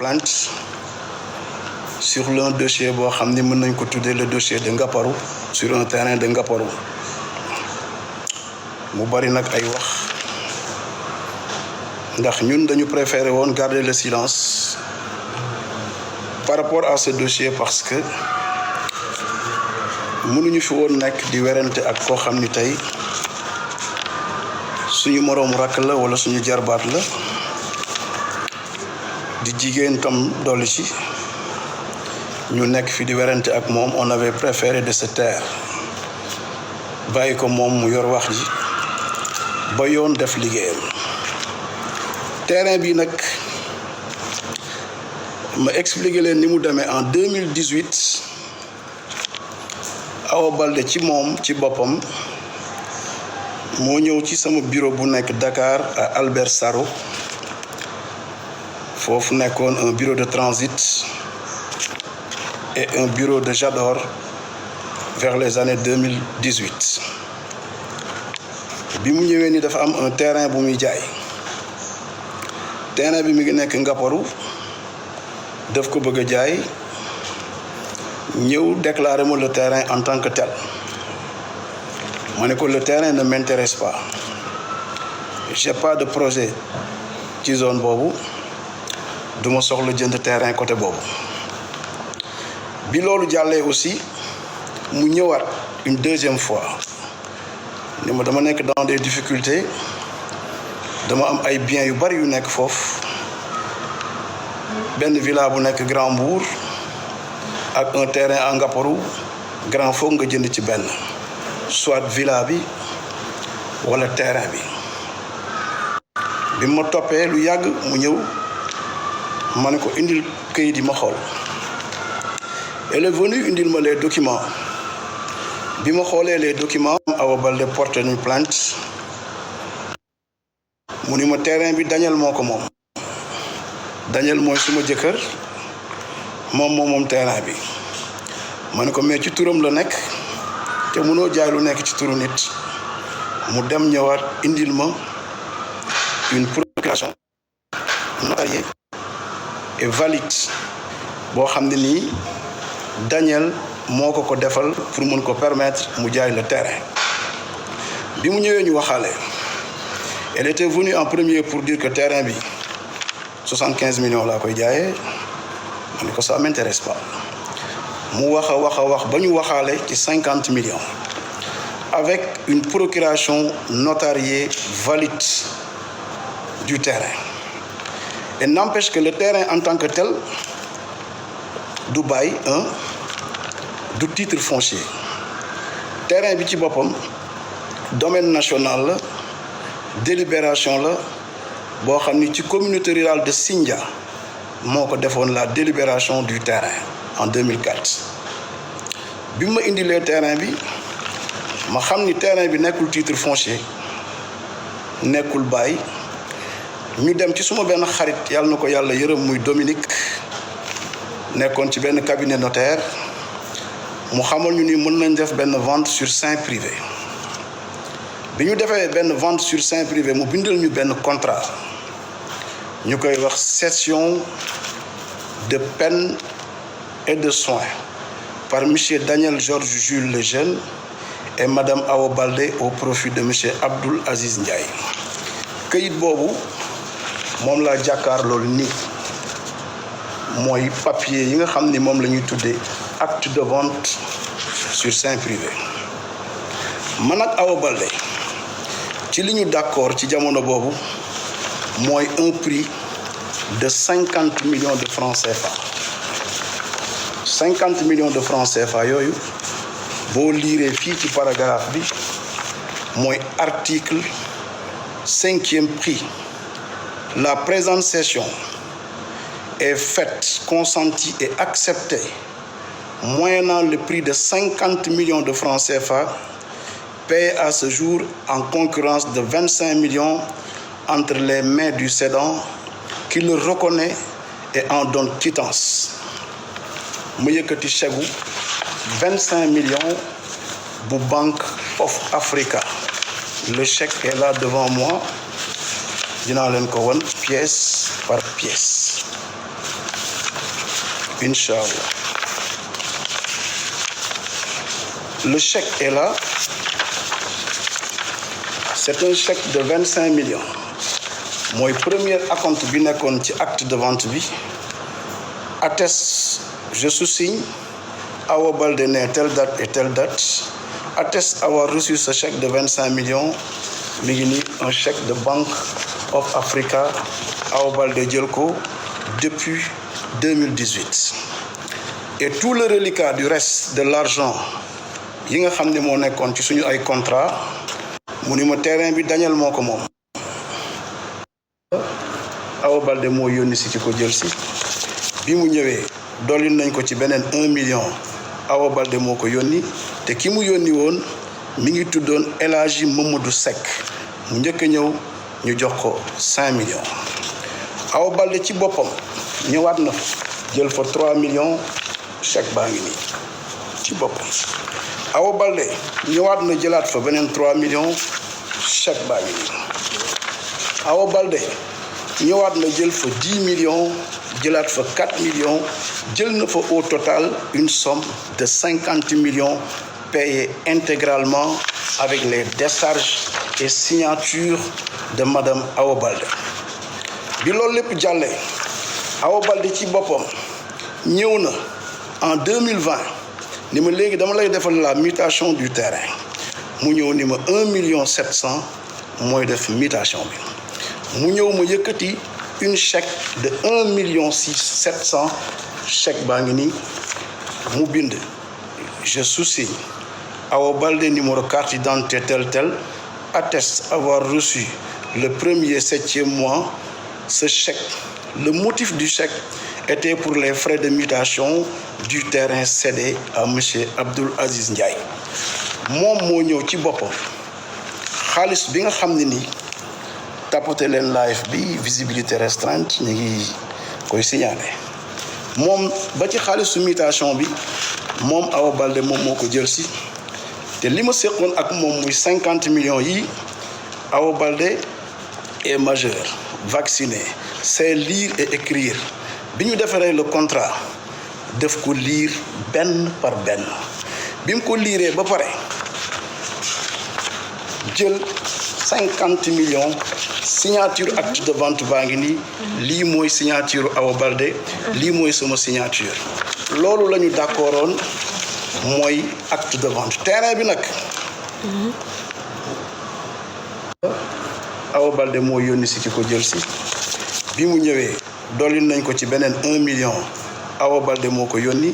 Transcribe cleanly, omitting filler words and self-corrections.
plainte sur l'un dossier boo xam ni mën nañ ko tuddee le dossier de Ngaparou sur un terrain de Ngaparou mu bari nag ay wax ndax ñun dañu préféré woon garder le silence par rapport à ce dossier parce que mënuñu fi woon nekk di werante ak koo xam ni tey suñu moroomu rakk la wala suñu jarbaat la di jigéen tam dolli ci ñu nekk fi di werante ak moom. On avait préféré de se taire bàyyi ko moom mu yor wax ji ba yoon def liggéeyam. Terrain bi nag ma expliquer leen ni mu demee en 2018 Awa Baldé ci moom ci boppam moo ñëw ci sama bureau bu nekk Dakar à Albert Sarraut foofu nekkoon un bureau de transit et un bureau de Jador vers les années 2018 bi mu ñëwee ni dafa am un terrain bu muy jaay. Terrain bi mi ngi nekk Ngaparou daf ko bëgg a jaay ñëw déclarer ma le terrain en tant que tel. Ma ne ko le terrain ne m'intéresse pas, j'ai pas de projet ci zone boobu duma soxla jënd terrain côté boobu. Bi loolu jàllee aussi mu ñëwaat une deuxième fois ni ma dama nekk dans des difficultés, dama am ay biens yu bari yu nekk foofu, benn villa bu nekk Grand Mbour ak un terrain à Ngaparou. Grand foog nga jënd ci benn, soit villa bi wala terrain bi. Bi ma toppee lu yàgg mu ñëw ma ne ko indil këyit yi ma xool. Elle est venue indil ma les documents. Bi ma xoolee les documents, Awa Baldé porté une plainte. mu ni ma terrain bi Daniel moo ko moom. Daniel mooy suma jëkkër moom terrain bi. ma ne ko mais ci turam la nekk te mënoo jaay lu nekk ci turu nit. mu dem ñëwaat indil ma une procuration notariée et valide boo xam ne nii Daniel moo ko defal pour mën ko permettre mu jaay le terrain. bi mu ñëwee ñu waxaale. Elle était venue en premier pour dire que terrain bi 75 millions laa koy jaayee. ma ne ko ça m'intéresse pas. mu wax ba ñu waxaale ci 50 millions avec une procuration notariée valide du terrain. Et n'empêche que le terrain en tant que tel du bail du titre foncier. Terrain bi ci boppam domaine national la, délibération la boo xam ni ci communauté rurale de Sindia moo ko defoon la délibération du terrain en 2004. bi ma indilee terrain bi ma xam ni terrain bi nekkul titre foncier nekkul bail. ñu dem ci suma benn xarit yàlla na ko yàlla yërëm muy Dominique nekkoon ci benn cabinet notaire mu xamal ñu ni mën nañ def benn vente sur seing privé. bi ñu defee benn vente sur seing privé mu bindal ñu benn contrat ñu koy wax cession de peine et de soins par monsieur Daniel Georges Jules Lejeune et madame Awa Baldé au profit de monsieur Abdoul Aziz Ndiaye. këyit boobu moom laa jàkkaar loolu nii mooy papier yi nga xam ni moom la ñuy tuddee acte de vente sur seing privé. man ak Awa Baldé ci li ñu d'accord ci jamono boobu mooy un prix de 50 millions de francs CFA. 50 millions de francs CFA yooyu boo liiree fii ci paragraphe bi mooy article 5e prix. La présente cession est faite, consentie et acceptée moyennant le prix de 50 millions de francs CFA payé à ce jour en concurrence de 25 millions entre les mains du cédant qui le reconnaît et en donne quittance. mu yëkkati chèque gu 25 millions bu Bank of Africa. Le chèque est là devant moi. dinaa leen ko won pièce par pièce. Inch'Allah. Le chèque est là. C'est un chèque de 25 millions. Mon premier acompte bi nekkoon ci acte de vente bi atteste, je sous-signe, Awa Baldé né telle date et telle date, atteste avoir reçu ce chèque de 25 millions. Mi ngi nii un chèque de Bank of Africa, Awa Baldé jël ko depuis 2018. Et tout le reliquat du reste de l'argent yi nga xam ne moo nekkoon ci suñu ay contrat mu ni ma terrain bi Daniel moo ko moom. Awa Baldé moo yónni si ci ko jël si bi mu ñëwee dolli nañ ko ci beneen 1 million. Awa Baldé moo ko yónni te ki mu yónni woon mi ngi tuddoon El Hadji Mamadou Seck mu njëkk a ñëw ñu jox ko 5 millions. Awa Baldé ci boppam ñëwaat na jël fa 3 millions, chèque baa ngi nii ci boppam. Awa Baldé ñëwaat na jëlaat fa beneen 3 millions, chèque baa ngi nii. Awa Baldé ñëwaat na jël fa 10 millions, jëlaat fa 4 millions, jël na fa au total une somme de 50 millions payée intégralement avec les décharges et signatures de Madame Awa Baldé. Bi loolu lépp jàllee Awa Baldé ci boppam ñëw na en 2020 ni ma léegi dama lay defal la mutation du terrain mu ñëw ni ma 1,7 million mooy def mutation bi mu ñëw ma yëkkati une chèque de 1,6 million, chèque baa ngi nii mu bind je sous-signe Awa Baldé numéro carte d'identité tel atteste avoir reçu le 1er 7e mois ce chèque. Le motif du chèque était pour les frais de mutation du terrain cédé à monsieur Abdoul Aziz Ndiaye. moom moo ñëw ci boppam xaalis bi nga xam ne nii tapoter leen live bi visibilité restreinte ñu ngi koy signalé moom ba ci xaalisu mutation bi moom Awa Baldé moom moo ko jël si te li ma seqoon ak moom muy 50 millions yi Awa Baldé est majeur, vacciné, sait lire et écrire. Bi ñu defaree le contrat def ko lire benn par benn bi mu ko liiree ba pare jël 50 millions signature acte de vente baa ngi nii lii mooy signature Awa Baldé lii mooy sama signature loolu la ñu d'accordoon mooy acte de vente terrain bi nag Awa Baldé moo yónni si ki ko jël si bi mu ñëwee dolli nañ ko ci beneen 1 million Awa Baldé moo ko yónni